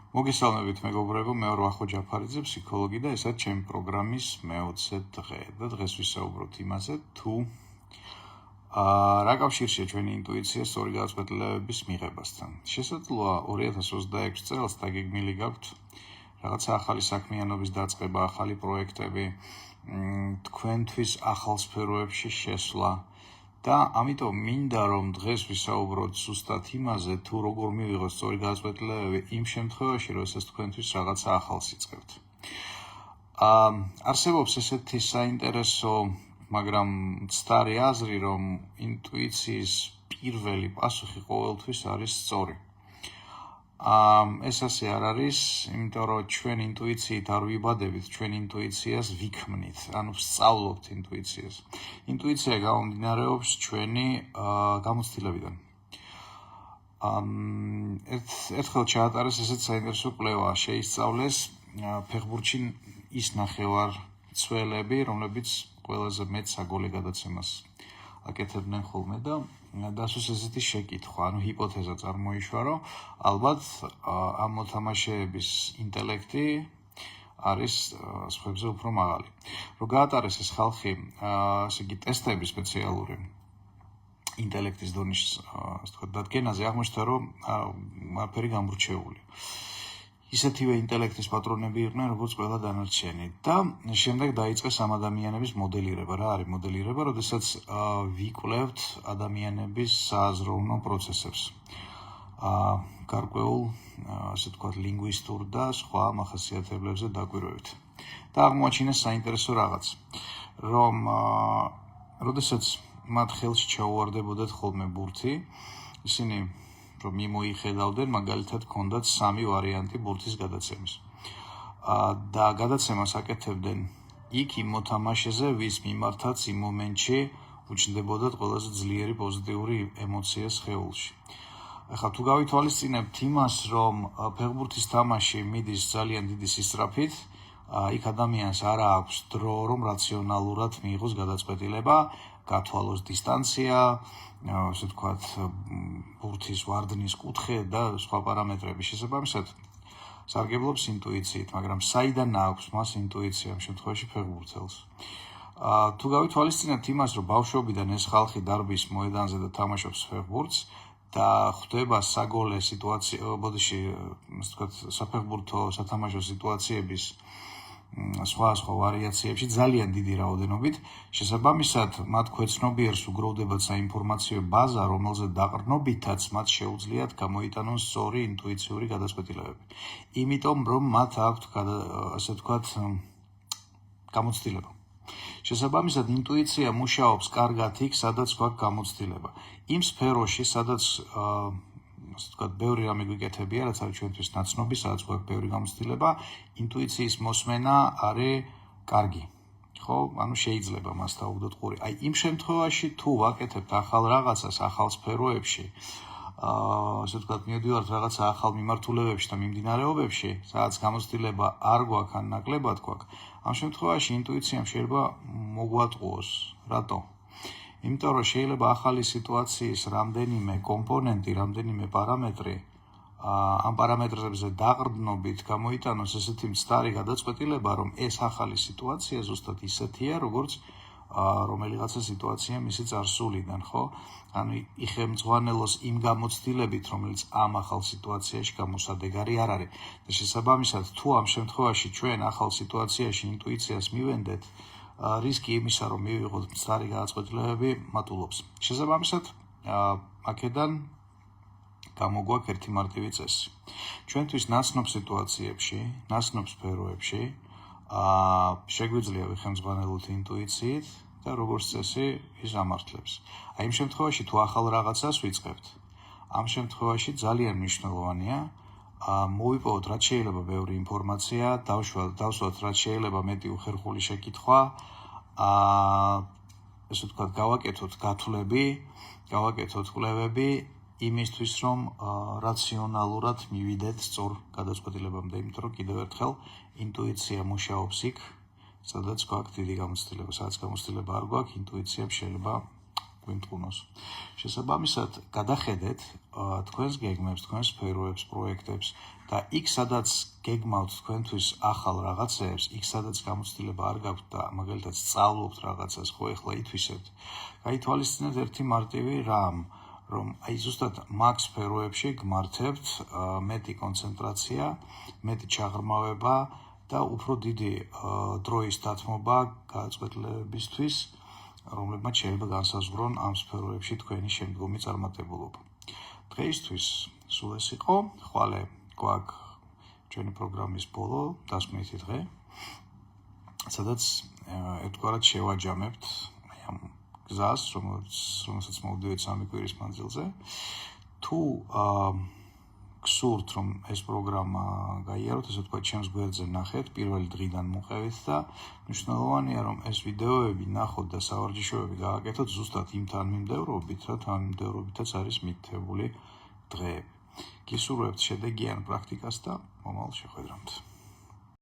მოგესალმებით მეგობრებო, მე ვარ ვახო ჯაფარიძე, ფსიქოლოგი და ესაა ჩემი პროგრამის მე-20 დღე. და დღეს ვისაუბროთ იმაზე, თუ რა კავშირშია ჩვენი ინტუიცია სწორი გადაწყვეტილებების მიღებასთან. შესაძლოა 2026 წელს დაგეგმილი გაქვთ რაღაცა ახალი საქმიანობის დაწყება, ახალი პროექტები, თქვენთვის ახალ სფეროებში შესვლა. და ამიტომ მინდა რომ დღეს ვისაუბროთ ზუსტად იმაზე, თუ როგორ მივიღოთ სწორი გადაწყვეტილებები იმ შემთხვევაში, როდესაც თქვენთვის რაღაცა ახალს იწყებთ. არსებობს ესეთი საინტერესო, მაგრამ მცდარი აზრი, რომ ინტუიციის პირველი პასუხი ყოველთვის არის სწორი. ეს ასე არ არის, იმიტომ რომ ჩვენ ინტუიციით არ ვიბადებით, ჩვენ ინტუიციას ვიქმნით, ანუ ვსწავლობთ ინტუიციას. ინტუიცია გამომდინარეობს ჩვენი გამოცდილებიდან. ერთხელ ჩაატარეს ესეთ საინტერესო კვლევა, შეისწავლეს ფეხბურთში ის ნახევარმცველები, რომლებიც ყველაზე მეტ საგოლე გადაცემას აკეთებდნენ ხოლმე და დასვეს ესეთი შეკითხვა, ანუ ჰიპოთეზა წარმოიშვა, რომ ალბათ ამ მოთამაშეების ინტელექტი არის სხვებზე უფრო მაღალი. რომ გაატარეს ეს ხალხი, ასე იგი ტესტები სპეციალური ინტელექტის დონის დადგენაზე, აღმოჩნდა, რომ არაფერი გამორჩეული. ისეთივე ინტელექტის პატრონები იყვნენ, როგორც ყველა დანარჩენი. და შემდეგ დაიწყეს ამ ადამიანების მოდელირება. რა არის მოდელირება? როდესაც ვიკვლევთ ადამიანების სააზროვნო პროცესებს. გარკვეულ, ასე ვთქვათ, ლინგვისტურ და სხვა მახასიათებლებზე დაკვირვებით. და აღმოაჩინეს საინტერესო რაღაც, რომ როდესაც მათ ხელში ჩაუვარდებოდათ ხოლმე ბურთი, ისინი რომ მიმოიხედავდნენ, მაგალითად ჰქონდათ 3 ვარიანტი ბურთის გადაცემის. და გადაცემას აკეთებდნენ იქ იმ მოთამაშეზე, ვის მიმართაც იმ მომენტში უჩნდებოდათ ყველაზე ძლიერი პოზიტიური ემოცია სხეულში. ახლა თუ გავითვალისწინებთ იმას, რომ ფეხბურთის თამაში მიდის ძალიან დიდი სისწრაფით, იქ ადამიანს არ აქვს დრო, რომ რაციონალურად მიიღოს გადაწყვეტილება, გათვალოს დისტანცია, ასე ვთქვათ, ბურთის ვარდნის კუთხე და სხვა პარამეტრები. შესაბამისად, სარგებლობს ინტუიციით, მაგრამ საიდან აქვს მას ინტუიცია ამ შემთხვევაში ფეხბურთელს? თუ გავითვალისწინებთ იმას, რომ ბავშვობიდან ეს ხალხი დარბის მოედანზე და თამაშობს ფეხბურთს და ხვდება საგოლე სიტუაცია, ბოდიში, ასე ვთქვათ, საფეხბურთო სათამაშო სიტუაციების სხვა ვარიაციებში ძალიან დიდი რაოდენობით, შესაბამისად, მათ ქვეცნობიერს უგროვდებათ საინფორმაციო ბაზა, რომელზე დაყრდნობითაც მათ შეუძლიათ გამოიტანონ სწორი ინტუიციური გადაწყვეტილებები. იმიტომ, რომ მათ აქვთ, ასე ვთქვათ, გამოცდილება. შესაბამისად, ინტუიცია მუშაობს კარგად იქ, სადაც გვაქვს გამოცდილება. იმ სფეროში, სადაც ასე ვთქვათ, ბევრი რამე გვიკეთებია, რაც არის ჩვენთვის ნაცნობი, სადაც გვაქვს ბევრი გამოცდილება, ინტუიციის მოსმენა არის კარგი. ხო, ანუ შეიძლება მას დავუგდოთ ყური. აი, იმ შემთხვევაში, თუ ვაკეთებთ ახალ რაღაცას, ახალ სფეროებში, ასე ვთქვათ, მივდივართ რაღაცა ახალ მიმართულებებში და მიმდინარეობებში, სადაც გამოცდილება არ გვაქვს, ან ნაკლებად გვაქვს, ამ შემთხვევაში ინტუიციამ შეიძლება მოგვატყუოს. რატო? იმიტომ რომ შეიძლება ახალი სიტუაციის რამდენიმე კომპონენტი, რამდენიმე პარამეტრი ამ პარამეტრებზე დაყრდნობით გამოიტანოს ესეთი მცდარი გადაწყვეტილება, რომ ეს ახალი სიტუაცია ზუსტად ისეთია, როგორც რომელიღაცა სიტუაცია მისი წარსულიდან, ხო? ანუ იხემძღვანელოს იმ გამოცდილებით, რომელიც ამ ახალ სიტუაციაში გამოსადეგარი არ არის. და შესაბამისად, თუ ამ შემთხვევაში ჩვენ ახალ სიტუაციაში ინტუიციას მივენდეთ, რისკი იმისა, რომ მივიღოთ მცდარი გადაწყვეტილებები, მატულობს. შესაბამისად, აქედან გამოგვაქვს ერთი მარტივი წესი. ჩვენთვის ნაცნობ სიტუაციებში, ნაცნობ სფეროებში, შეგვიძლია ვიხემძღვანელოთ ინტუიციით და როგორც წესი ის ამართლებს. აი იმ შემთხვევაში, თუ ახალ რაღაცას ვიწყებთ, ამ შემთხვევაში ძალიან მნიშვნელოვანია მოვიპოვოთ რაც შეიძლება ბევრი ინფორმაცია, დავსვათ რაც შეიძლება მეტი უხერხული შეკითხვა, ესე ვთქვათ, გავაკეთოთ გათვლები, გავაკეთოთ კვლევები, იმისთვის, რომ რაციონალურად მივიდეთ სწორ გადაწყვეტილებამდე, იმიტომ რომ კიდევ ერთხელ ინტუიცია მუშაობს იქ, სადაც გვაქვს დიდი გამოცდილება, სადაც გამოცდილება არ გვაქვს, ინტუიციამ შეიძლება გვიმტყუნოს. შესაბამისად, გადახედეთ თქვენს გეგმებს, თქვენს სფეროებს, პროექტებს და იქ, სადაც გეგმავთ თქვენთვის ახალ რაღაცეებს, იქ, სადაც გამოცდილება არ გაქვთ და მაგალითად სწავლობთ რაღაცას, ხო, ეხლა ითვისებთ. გაითვალისწინეთ ერთი მარტივი რამ, რომ აი ზუსტად მაგ სფეროებში გმართებთ მეტი კონცენტრაცია, მეტი ჩაღრმავება და უფრო დიდი დროის დათმობა გადაწყვეტილებისთვის, რომლებმაც შეიძლება განსაზღვრონ ამ სფეროებში თქვენი შემდგომი წარმატებულობა. დღეისთვის სულ ეს იყო, ხვალე გვაქვს ჩვენი პროგრამის ბოლო, დასკვნითი დღე, სადაც ერთგვარად შევაჯამებთ ამ გზას, რომელსაც მოვდივართ 3 კვირის მანძილზე. თუ გსურთ, რომ ეს პროგრამა გაიაროთ, ასე ვთქვათ, ჩემს გვერდზე ნახეთ, პირველი დღიდან მოყევით და მნიშვნელოვანია, რომ ეს ვიდეოები ნახოთ და სავარჯიშოები გააკეთოთ ზუსტად იმ თანმიმდევრობით, რა თანმიმდევრობითაც არის მითითებული დღეები. გისურვებთ შედეგიან პრაქტიკას და მომავალ შეხვედრამდე.